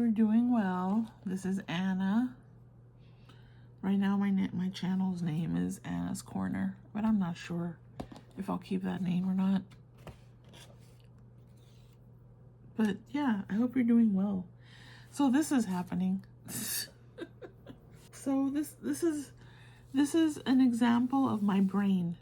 you're doing well. This is Anna. Right now my channel's name is Anna's Corner, but I'm not sure if I'll keep that name or not. But yeah, I hope you're doing well. So this is happening. So this is an example of my brain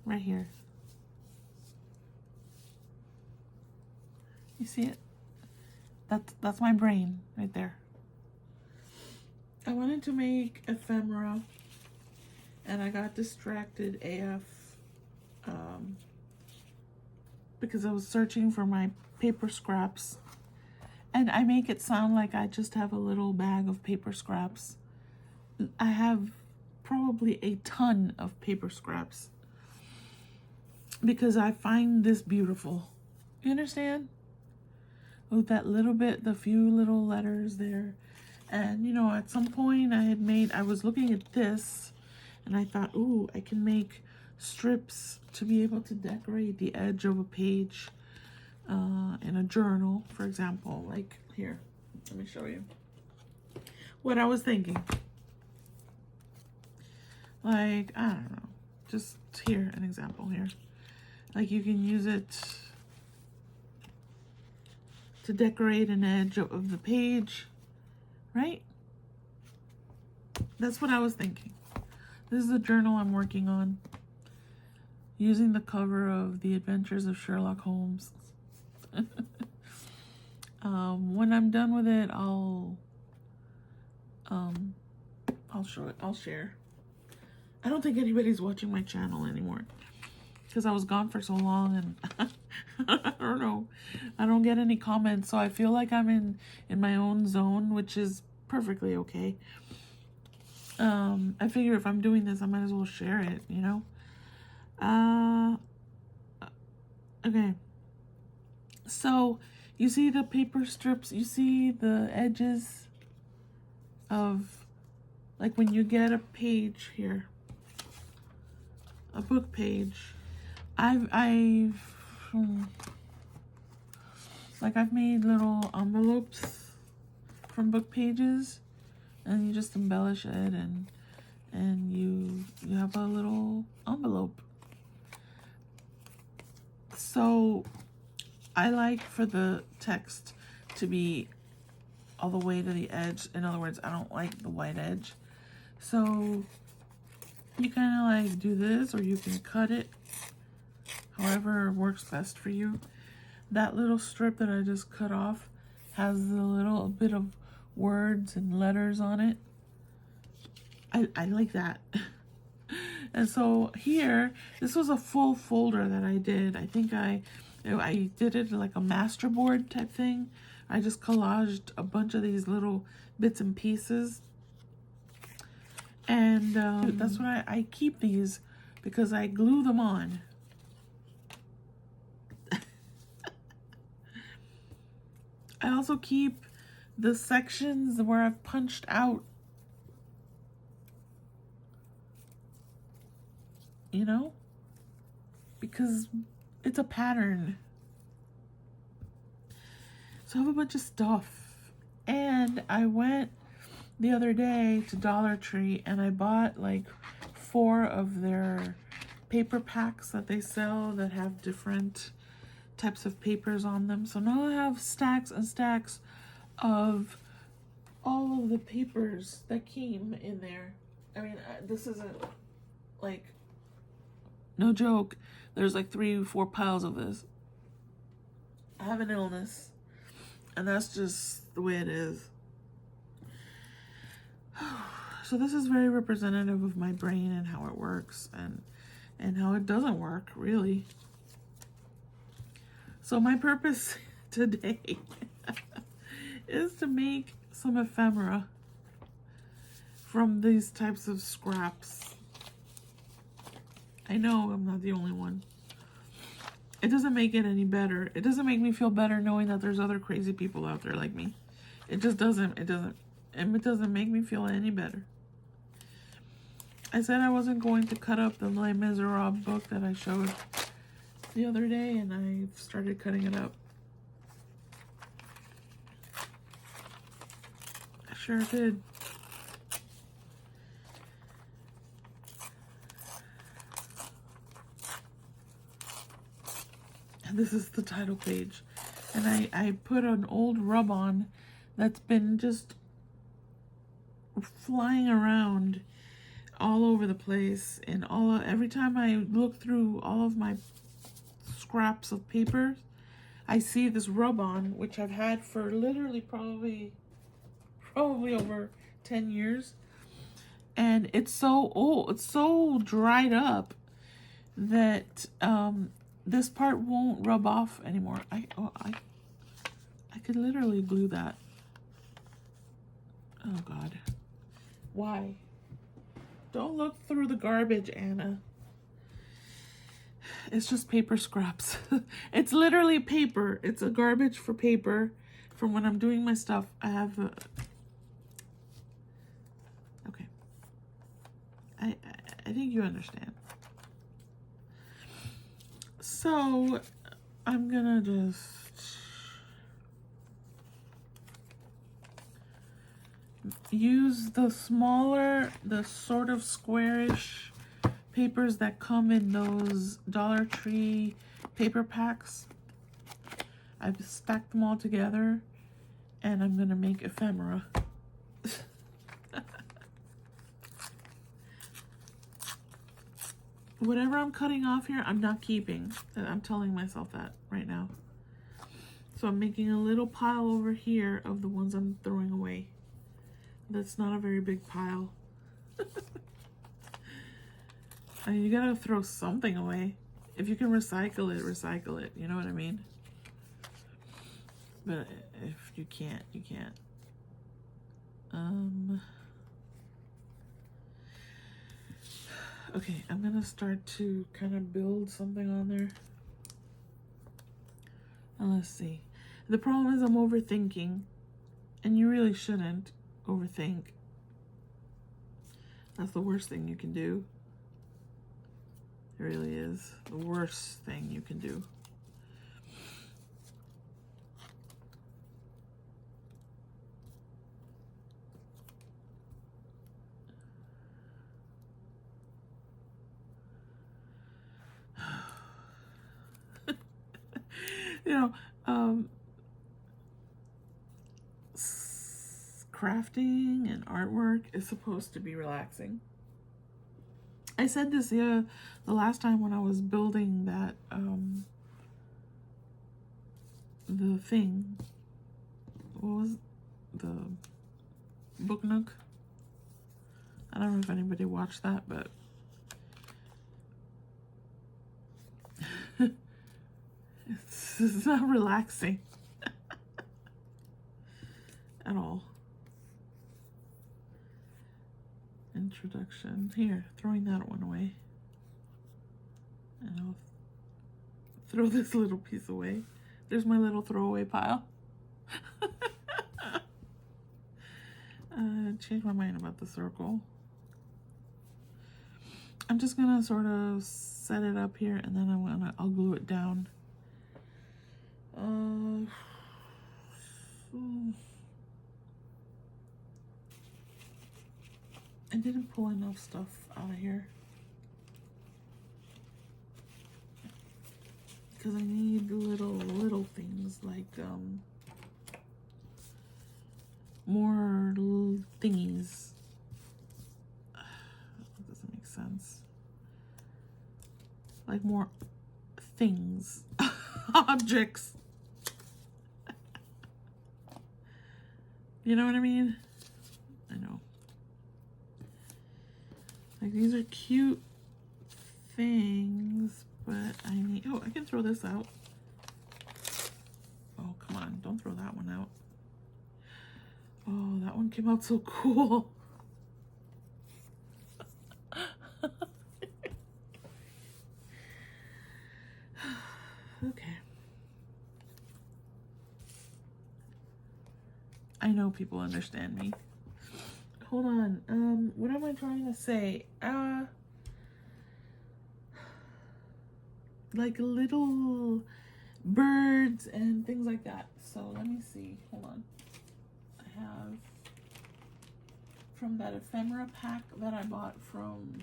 right here. You see it? That's my brain right there. I wanted to make ephemera and I got distracted AF because I was searching for my paper scraps, and I make it sound like I just have a little bag of paper scraps. I have probably a ton of paper scraps because I find this beautiful. You understand? With that little bit, the few little letters there. And, you know, at some point I was looking at this and I thought, ooh, I can make strips to be able to decorate the edge of a page in a journal, for example. Like here, let me show you what I was thinking. Like, I don't know, just here, an example here. Like you can use it to decorate an edge of the page, right? That's what I was thinking. This is a journal I'm working on, using the cover of The Adventures of Sherlock Holmes. When I'm done with it, I'll show it. I'll share. I don't think anybody's watching my channel anymore because I was gone for so long, and I don't know. I don't get any comments, so I feel like I'm in my own zone, which is perfectly okay. I figure if I'm doing this, I might as well share it, you know? Okay. So, you see the paper strips, you see the edges of, like when you get a page here, a book page, I've made little envelopes from book pages, and you just embellish it, and you have a little envelope. So I like for the text to be all the way to the edge. In other words, I don't like the white edge. So you kind of like do this, or you can cut it however works best for you. That little strip that I just cut off has a little bit of words and letters on it. I like that. And so here, this was a full folder that I did. I think I did it like a Masterboard type thing. I just collaged a bunch of these little bits and pieces. And that's what I keep these, because I glue them on. I also keep the sections where I've punched out, you know, because it's a pattern. So I have a bunch of stuff. And I went the other day to Dollar Tree and I bought like 4 of their paper packs that they sell that have different types of papers on them. So now I have stacks and stacks of all of the papers that came in there. I mean, this isn't like, no joke, there's like 3 or 4 piles of this. I have an illness, and that's just the way it is. So this is very representative of my brain and how it works, and how it doesn't work, really. So my purpose today is to make some ephemera from these types of scraps. I know I'm not the only one. It doesn't make it any better. It doesn't make me feel better knowing that there's other crazy people out there like me. It just doesn't. It doesn't make me feel any better. I said I wasn't going to cut up the Les Miserables book that I showed the other day, and I started cutting it up. Sure did. And this is the title page. And I put an old rub-on that's been just flying around all over the place, and every time I look through all of my scraps of paper, I see this rub-on, which I've had for literally probably over 10 years, and it's so old, it's so dried up that this part won't rub off anymore. I could literally glue that. Oh God, why? Don't look through the garbage, Anna. It's just paper scraps. It's literally paper. It's a garbage for paper from when I'm doing my stuff. I have okay. I think you understand. So I'm gonna just use the smaller, the sort of squarish papers that come in those Dollar Tree paper packs. I've stacked them all together, and I'm gonna make ephemera. Whatever I'm cutting off here, I'm not keeping. I'm telling myself that right now. So I'm making a little pile over here of the ones I'm throwing away. That's not a very big pile. I mean, you gotta throw something away. If you can recycle it, recycle it. You know what I mean? But if you can't, you can't. Okay, I'm gonna start to kind of build something on there. And let's see. The problem is I'm overthinking, and you really shouldn't overthink. That's the worst thing you can do. It really is the worst thing you can do. You know, crafting and artwork is supposed to be relaxing. I said this the last time when I was building that the thing. What was the book nook? I don't know if anybody watched that, but it's not relaxing at all. Introduction. Here, throwing that one away. And I'll throw this little piece away. There's my little throwaway pile. Changed my mind about the circle. I'm just gonna sort of set it up here, and then I'll glue it down. I didn't pull enough stuff out of here because I need little things like more thingies. That doesn't make sense. Like more things, objects. You know what I mean? I know. Like, these are cute things, but I need... Oh, I can throw this out. Oh, come on. Don't throw that one out. Oh, that one came out so cool. Okay. I know people understand me. Hold on. What am I trying to say? Like little birds and things like that. So let me see. Hold on. I have from that Ephemera pack that I bought from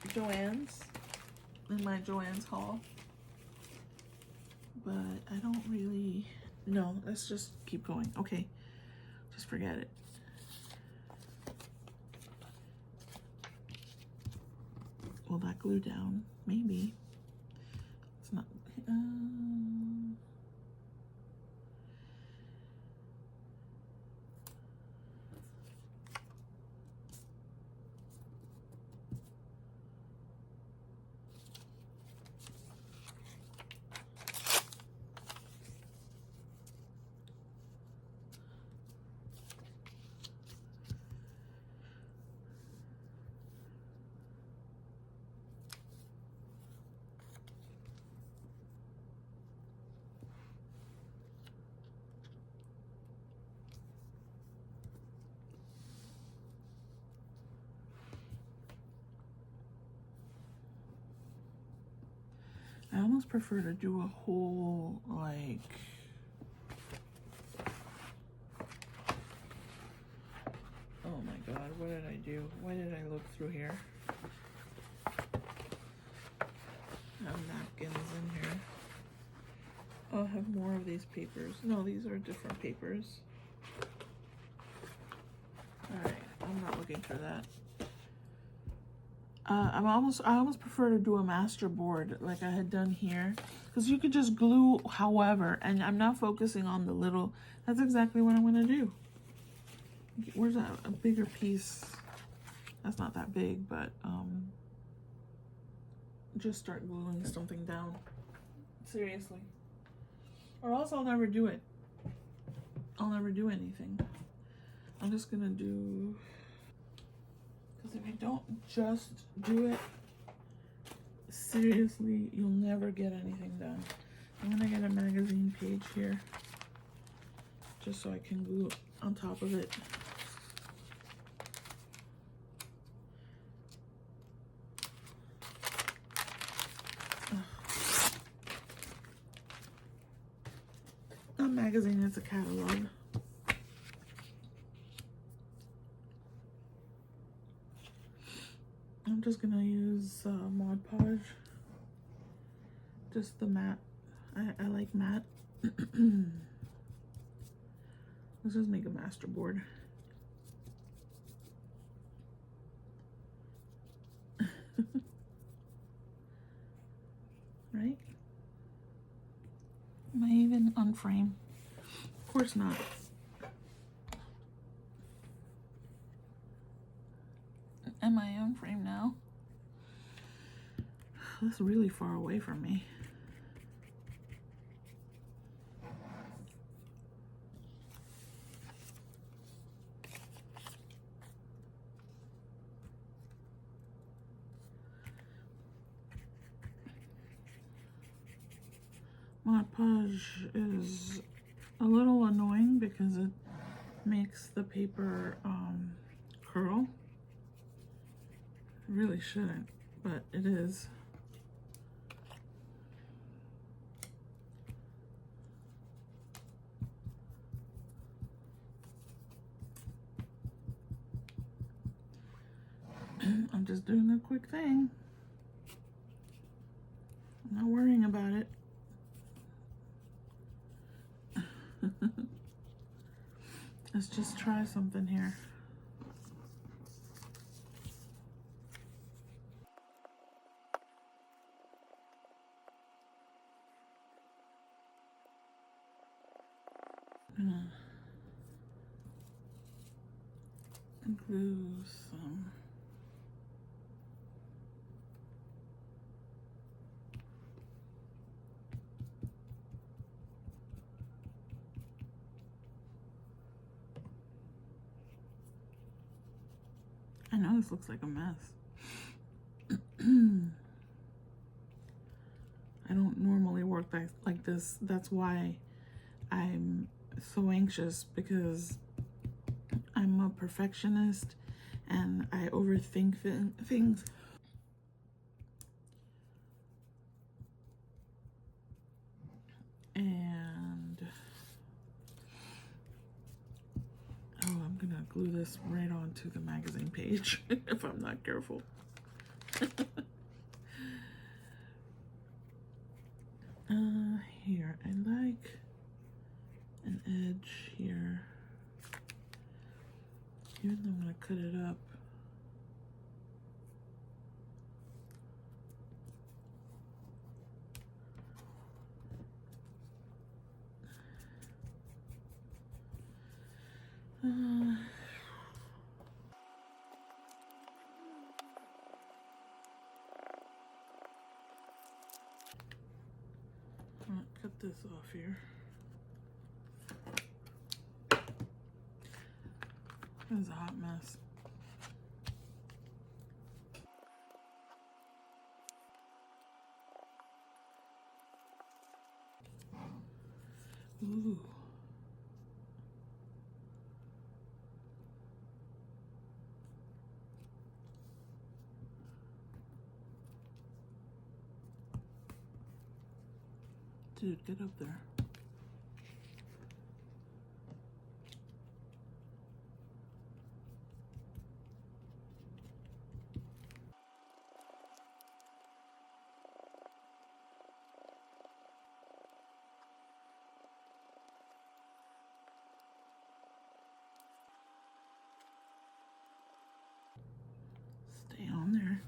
Joann's, in my Joann's haul. But I don't really, no, let's just keep going. Okay, just forget it. Will that glue down? Maybe. It's not. I almost prefer to do a whole, like, oh my god, what did I do? Why did I look through here? I have napkins in here. I'll have more of these papers. No, these are different papers. Alright, I'm not looking for that. I almost prefer to do a Masterboard like I had done here, because you could just glue however, and I'm not focusing on the little. That's exactly what I'm gonna do. Where's a bigger piece? That's not that big, but just start gluing something down. Seriously, or else I'll never do it. I'll never do anything. I'm just gonna do. Because if you don't just do it, seriously, you'll never get anything done. I'm gonna get a magazine page here, just so I can glue on top of it. Not magazine, it's a catalog. I'm just gonna use Mod Podge, just the matte. I like matte. Let's just make a Masterboard. Right? Am I even on frame? Of course not. Am I on frame now? That's really far away from me. Mod Podge is a little annoying because it makes the paper curl. It really shouldn't, but it is. I'm just doing a quick thing. I'm not worrying about it. Let's just try something here. Glue some. I know this looks like a mess. I don't normally work like this. That's why I'm so anxious, because I'm a perfectionist and I overthink things. And oh, I'm gonna glue this right onto the magazine page if I'm not careful. Here, I like an edge here, even though I'm gonna cut it up. I'm gonna cut this off here. This is a hot mess. Ooh. Dude, get up there. Stay on there.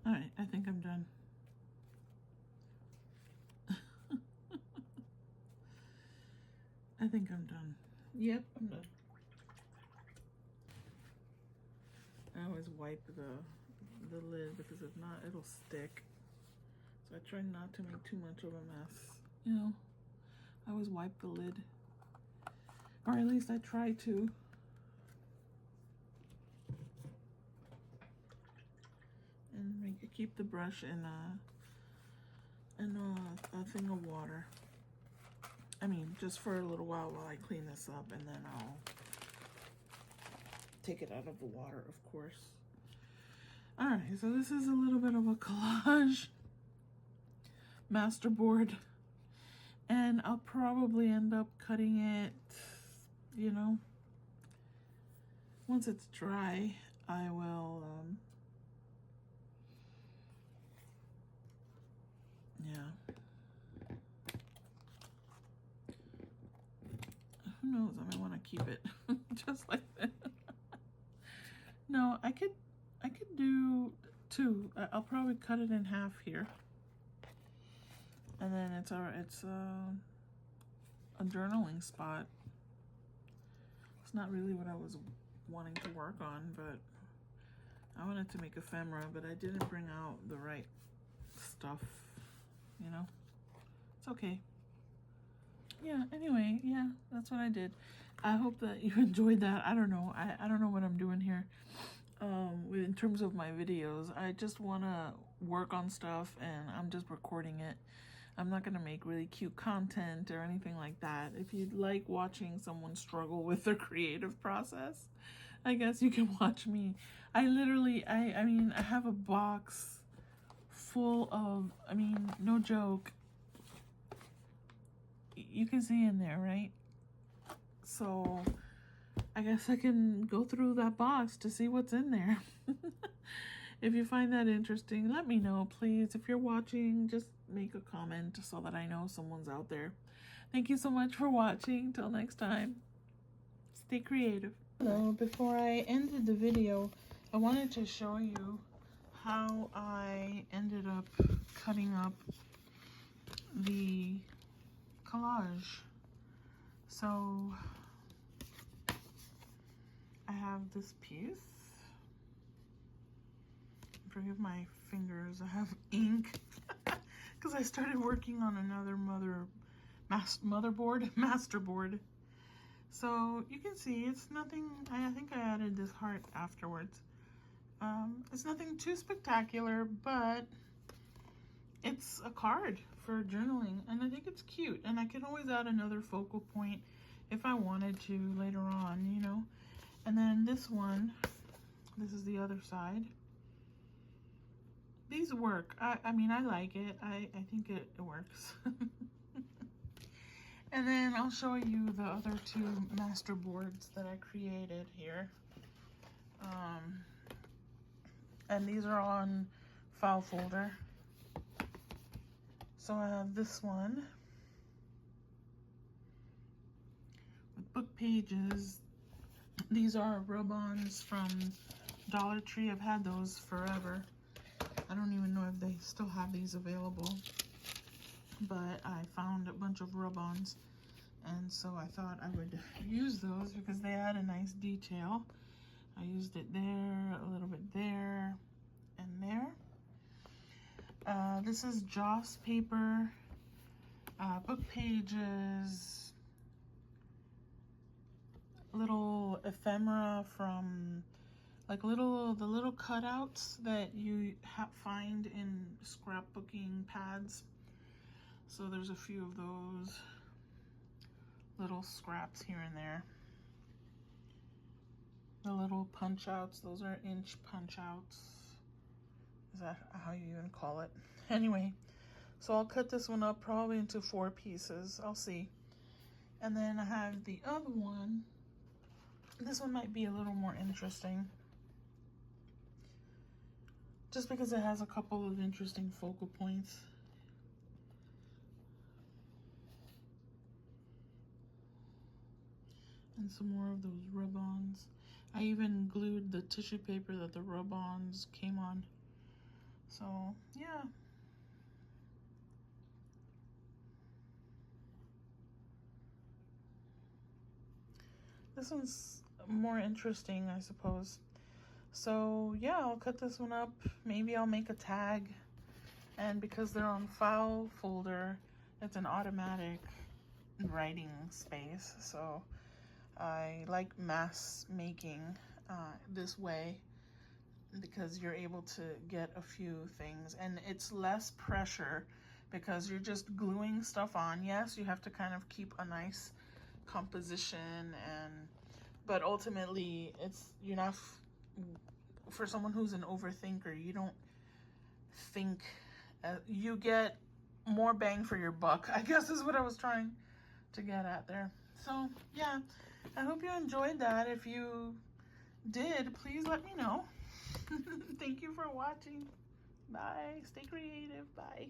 All right, I think I'm done. I think I'm done. Yep, I'm done. I always wipe the lid because if not, it'll stick. So I try not to make too much of a mess. You know, I always wipe the lid. Or at least I try to. And keep the brush in a thing of water. I mean, just for a little while I clean this up, and then I'll take it out of the water, of course. All right, so this is a little bit of a collage masterboard, and I'll probably end up cutting it, you know, once it's dry. I will yeah, who knows, I might want to keep it just like that. No, I could do two. I'll probably cut it in half here, and then it's a journaling spot. It's not really what I was wanting to work on, but I wanted to make ephemera, but I didn't bring out the right stuff, you know. It's okay. Yeah, anyway, yeah, that's what I did. I hope that you enjoyed that. I don't know. I don't know what I'm doing here. In terms of my videos, I just want to work on stuff and I'm just recording it. I'm not going to make really cute content or anything like that. If you'd like watching someone struggle with their creative process, I guess you can watch me. I literally, I mean, I have a box full of, I mean, no joke. You can see in there, right? So I guess I can go through that box to see what's in there. If you find that interesting, let me know, please. If you're watching, just make a comment so that I know someone's out there. Thank you so much for watching. Till next time, stay creative. Hello, before I ended the video, I wanted to show you how I ended up cutting up the collage. So I have this piece. forgive my fingers. I have ink because I started working on another Masterboard. So you can see it's nothing. I think I added this heart afterwards. It's nothing too spectacular, but it's a card for journaling, and I think it's cute, and I can always add another focal point if I wanted to later on, you know. And then this one, this is the other side. These work. I mean, I like it. I think it works. And then I'll show you the other two Masterboards that I created here. And these are on file folder. So I have this one with book pages. These are rub-ons from Dollar Tree. I've had those forever. I don't even know if they still have these available, but I found a bunch of rub-ons, and so I thought I would use those because they had a nice detail. I used it there, a little bit there, and there. This is Joss paper, book pages, little ephemera from like the little cutouts that you find in scrapbooking pads. So there's a few of those little scraps here and there. The little punch outs, those are inch punch outs. Is that how you even call it? Anyway, so I'll cut this one up probably into 4 pieces. I'll see. And then I have the other one. This one might be a little more interesting, just because it has a couple of interesting focal points. And some more of those rub-ons. I even glued the tissue paper that the rub-ons came on. So, yeah. This one's more interesting, I suppose. So, yeah, I'll cut this one up. Maybe I'll make a tag. And because they're on file folder, it's an automatic writing space. So, I like mass making this way, because you're able to get a few things, and it's less pressure because you're just gluing stuff on. Yes, you have to kind of keep a nice composition, but ultimately you're not, for someone who's an overthinker, you don't think, you get more bang for your buck, I guess is what I was trying to get at there. So yeah, I hope you enjoyed that. If you did, please let me know. Thank you for watching. Bye. Stay creative. Bye.